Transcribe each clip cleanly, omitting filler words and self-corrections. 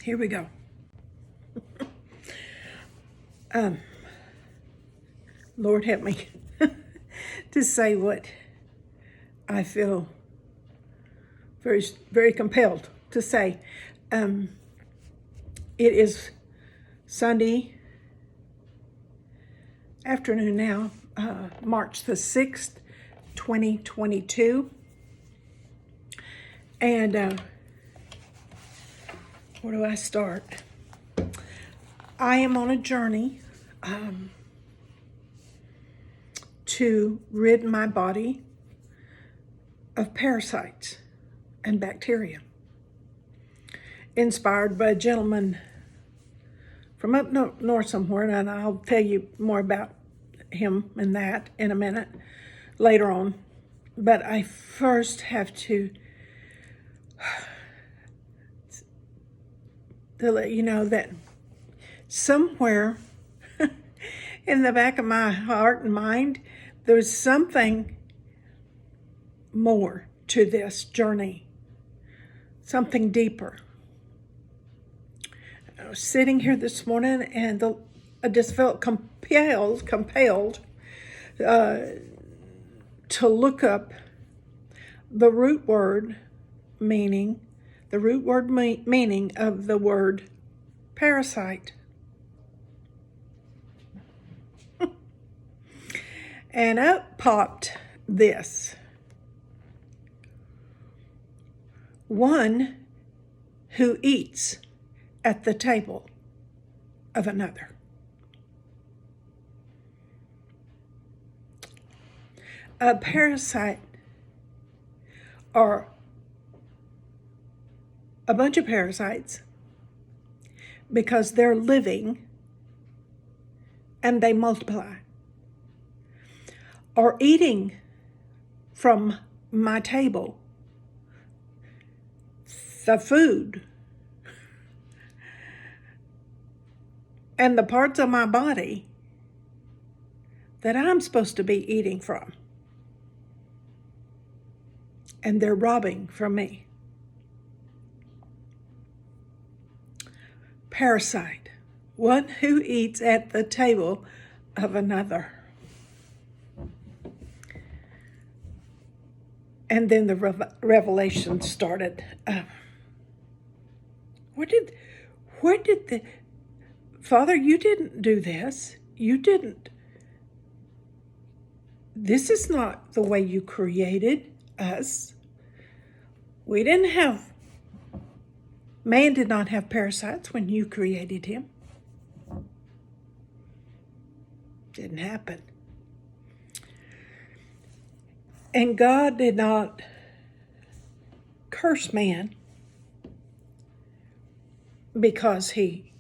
Here we go. Lord, help me to say what I feel very, very compelled to say. It is Sunday afternoon now, March the 6th, 2022. And where do I start? I am on a journey to rid my body of parasites and bacteria. Inspired by a gentleman from up north somewhere, and I'll tell you more about him and that in a minute later on. But I first have to let you know that somewhere in the back of my heart and mind, there's something more to this journey, something deeper. I was sitting here this morning and I just felt compelled to look up the root word meaning of the word parasite. And up popped this: one who eats at the table of another. A parasite are a bunch of parasites because they're living and they multiply, or eating from my table the food and the parts of my body that I'm supposed to be eating from, and they're robbing from me. Parasite, one who eats at the table of another. And then the revelation started. Where did the Father? You didn't do this. You didn't. This is not the way you created us. We didn't have. Man did not have parasites when you created him. Didn't happen. And God did not curse man because he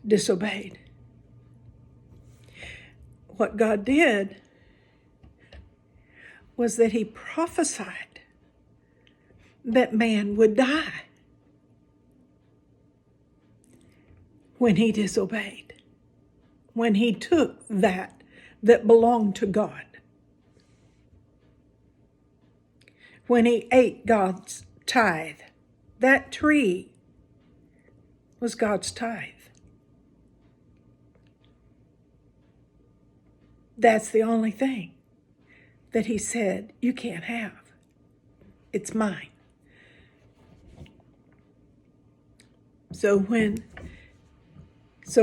disobeyed. What God did was that he prophesied that man would die when he disobeyed, when he took that belonged to God, when he ate God's tithe. That tree was God's tithe. That's the only thing that he said you can't have. It's mine. So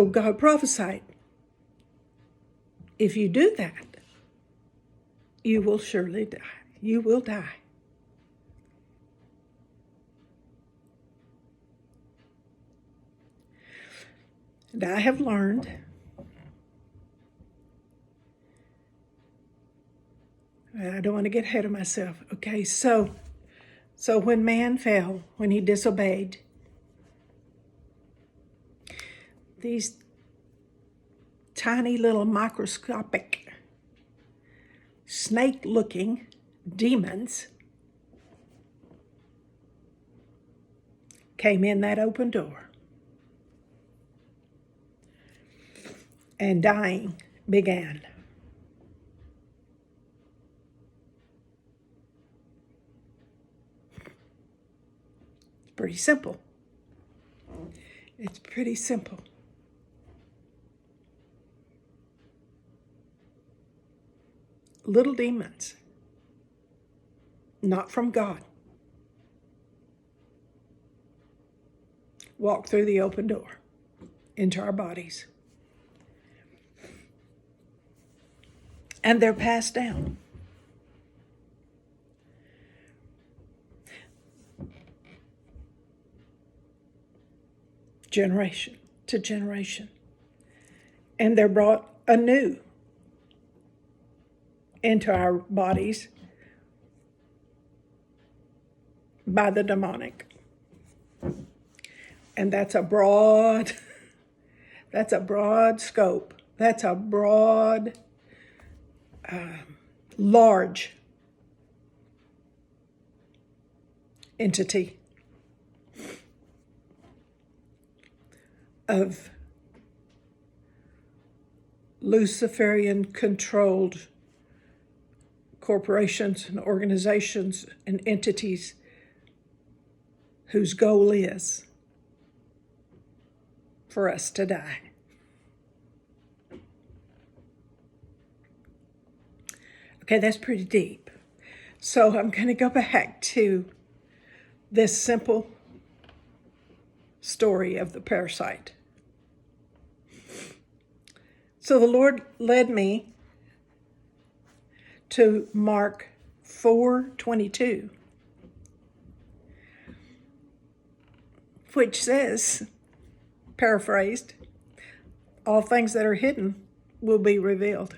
God prophesied, if you do that, you will surely die. You will die. And I have learned I don't want to get ahead of myself. Okay, so when man fell, when he disobeyed, these tiny little microscopic snake-looking demons came in that open door, and dying began. Pretty simple. It's pretty simple. Little demons, not from God, walk through the open door into our bodies. And they're passed down. Generation to generation. And they're brought anew into our bodies by the demonic. And that's a broad scope. That's a broad, large entity of Luciferian controlled corporations and organizations and entities whose goal is for us to die. Okay, that's pretty deep. So I'm going to go back to this simple story of the parasite. So the Lord led me to Mark 4:22, which says, paraphrased, all things that are hidden will be revealed.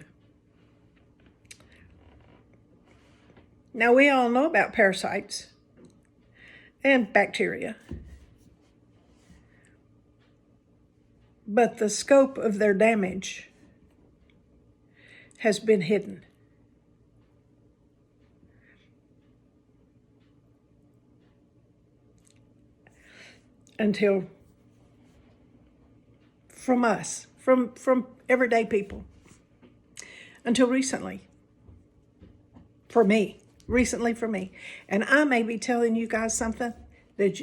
Now we all know about parasites and bacteria, but the scope of their damage has been hidden. Until from us, from everyday people, until recently, for me. And I may be telling you guys something that,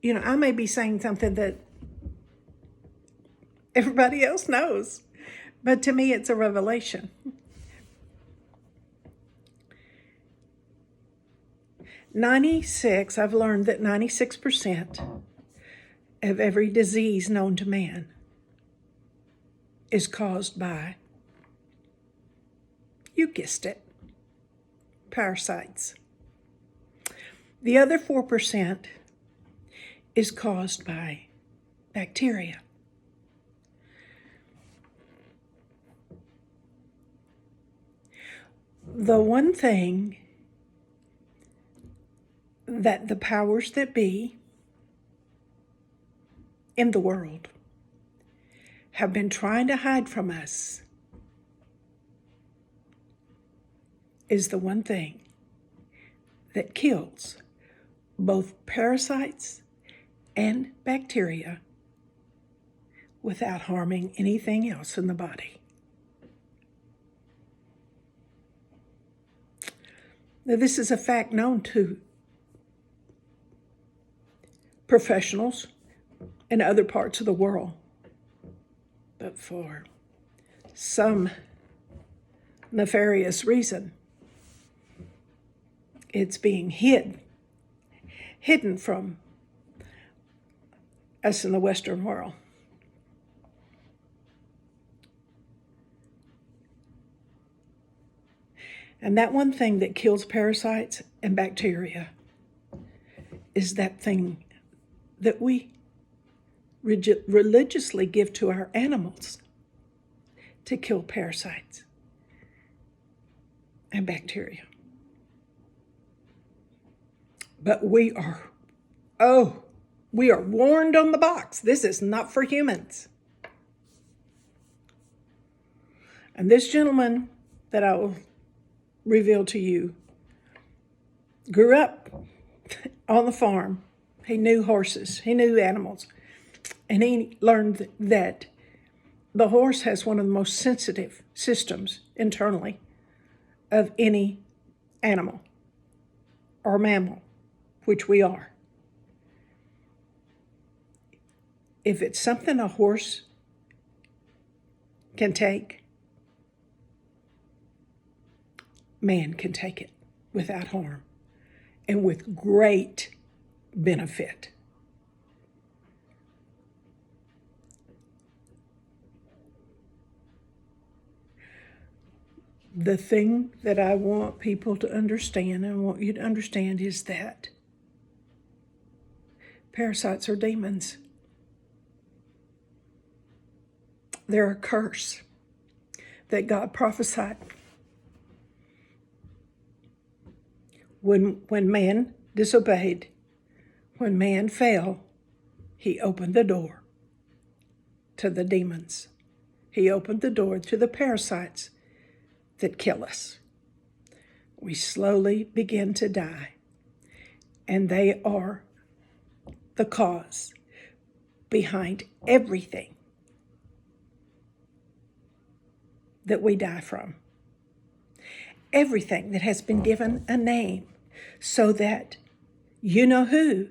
I may be saying something that everybody else knows, but to me it's a revelation. I've learned that 96% of every disease known to man is caused by, you guessed it, parasites. The other 4% is caused by bacteria. The one thing that the powers that be in the world have been trying to hide from us is the one thing that kills both parasites and bacteria without harming anything else in the body. Now, this is a fact known to professionals in other parts of the world, but for some nefarious reason, it's being hidden from us in the Western world. And that one thing that kills parasites and bacteria is that thing that we religiously give to our animals to kill parasites and bacteria. But we are warned on the box. This is not for humans. And this gentleman that I will reveal to you grew up on the farm. He knew horses. He knew animals. And he learned that the horse has one of the most sensitive systems internally of any animal or mammal, which we are. if it's something a horse can take, man can take it without harm and with great benefit. The thing that I want people to understand, and I want you to understand, is that parasites are demons. They're a curse that God prophesied. When man disobeyed, when man fell, he opened the door to the demons. He opened the door to the parasites that kill us. We slowly begin to die, and they are the cause behind everything that we die from. Everything that has been given a name so that you know who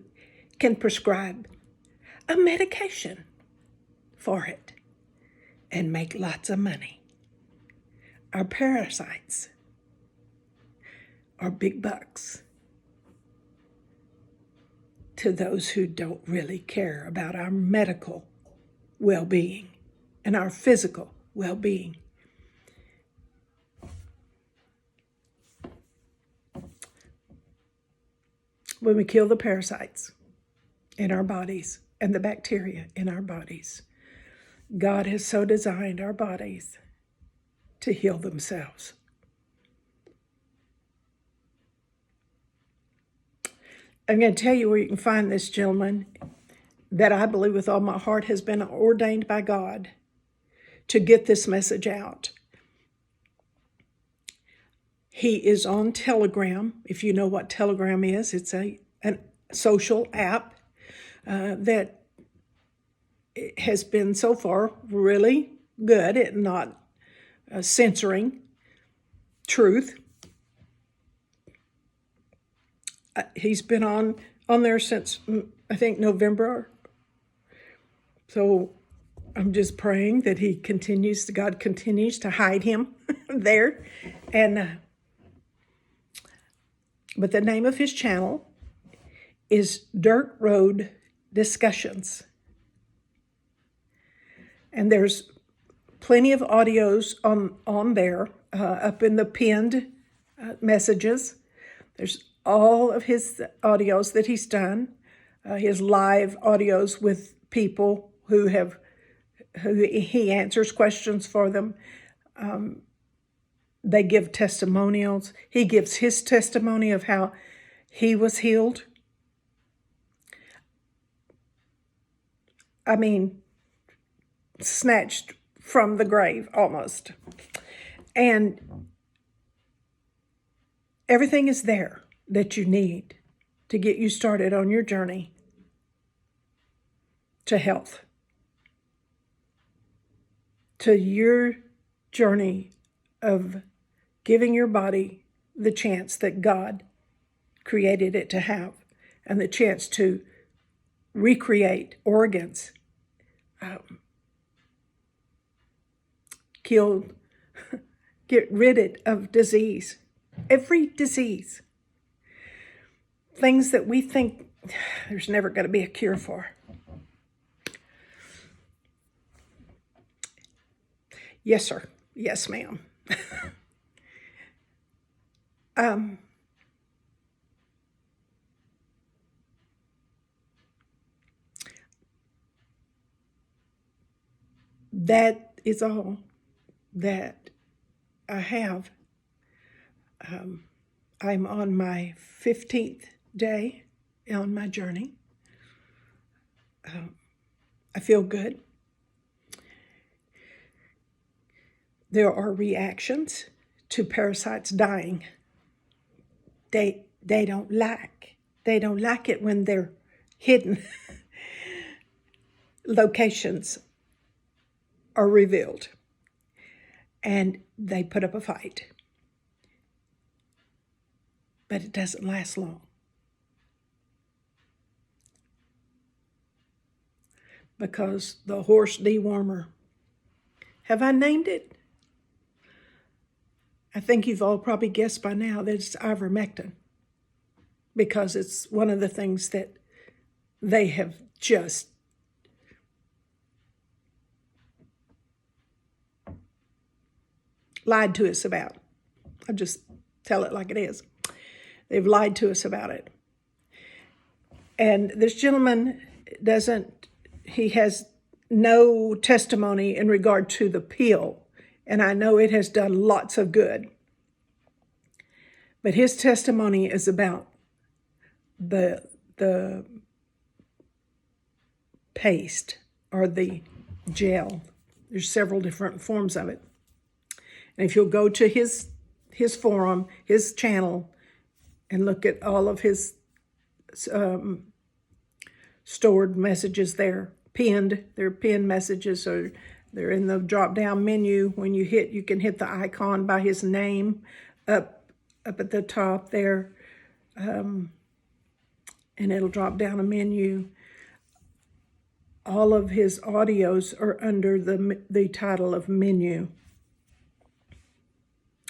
can prescribe a medication for it and make lots of money. Our parasites are big bucks to those who don't really care about our medical well-being and our physical well-being. When we kill the parasites in our bodies and the bacteria in our bodies, God has so designed our bodies to heal themselves. I'm going to tell you where you can find this gentleman that I believe with all my heart has been ordained by God to get this message out. He is on Telegram. If you know what Telegram is, it's a social app that has been so far really good at not censoring truth. He's been on there since, I think, November. So I'm just praying that God continues to hide him there. But the name of his channel is Dirt Road Discussions. And there's plenty of audios on there, up in the pinned messages. There's all of his audios that he's done, his live audios with people who he answers questions for them. They give testimonials. He gives his testimony of how he was healed. I mean, snatched from the grave almost. And everything is there that you need to get you started on your journey to health, to your journey of giving your body the chance that God created it to have, and the chance to recreate organs, get rid of disease, every disease, things that we think there's never going to be a cure for. Yes, sir. Yes, ma'am. That is all that I have. I'm on my 15th day on my journey. I feel good. There are reactions to parasites dying. They don't like it when they're hidden. Locations are revealed, and they put up a fight. But it doesn't last long. because the horse dewormer. Have I named it? I think you've all probably guessed by now that it's ivermectin, because it's one of the things that they have just lied to us about. I just tell it like it is. They've lied to us about it. And this gentleman he has no testimony in regard to the pill. And I know it has done lots of good. But his testimony is about the paste or the gel. There's several different forms of it. And if you'll go to his forum, his channel, and look at all of his stored messages there, they're pinned messages, or they're in the drop-down menu. When you can hit the icon by his name up at the top there, and it'll drop down a menu. All of his audios are under the title of menu.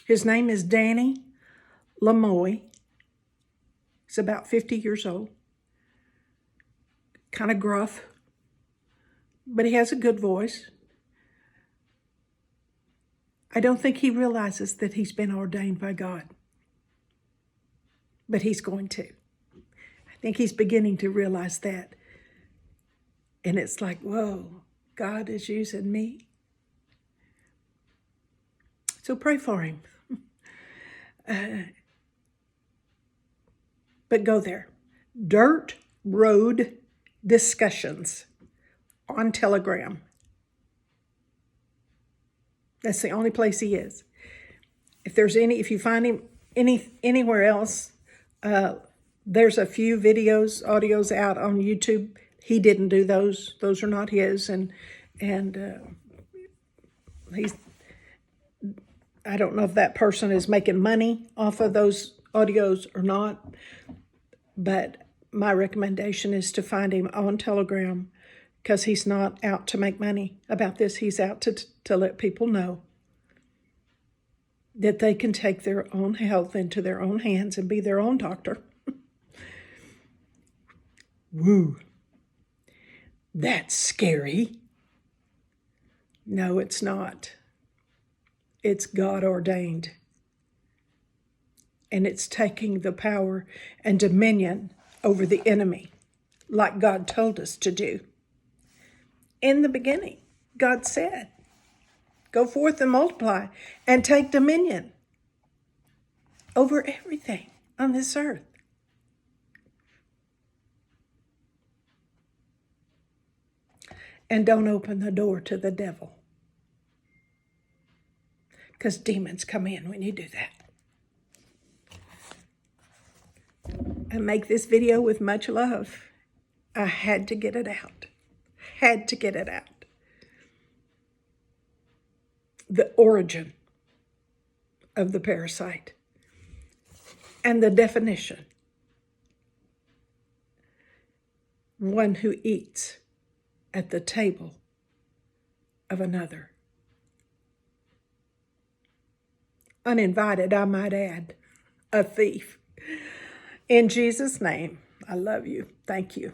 His name is Danny Lamoy. He's about 50 years old. Kind of gruff, but he has a good voice. I don't think he realizes that he's been ordained by God, but he's going to. I think he's beginning to realize that. And it's like, whoa, God is using me. So pray for him. But go there. Dirt Road Discussions on Telegram. That's the only place he is. If you find him anywhere else, there's a few audios out on YouTube. He didn't do those. Those are not his. And I don't know if that person is making money off of those audios or not, but my recommendation is to find him on Telegram, because he's not out to make money about this. He's out to let people know that they can take their own health into their own hands and be their own doctor. Woo. That's scary. No, it's not. It's God ordained. And it's taking the power and dominion over the enemy, like God told us to do. In the beginning, God said, go forth and multiply and take dominion over everything on this earth. And don't open the door to the devil, because demons come in when you do that. I make this video with much love. I had to get it out. Had to get it out. The origin of the parasite and the definition. One who eats at the table of another. Uninvited, I might add, a thief. In Jesus' name, I love you. Thank you.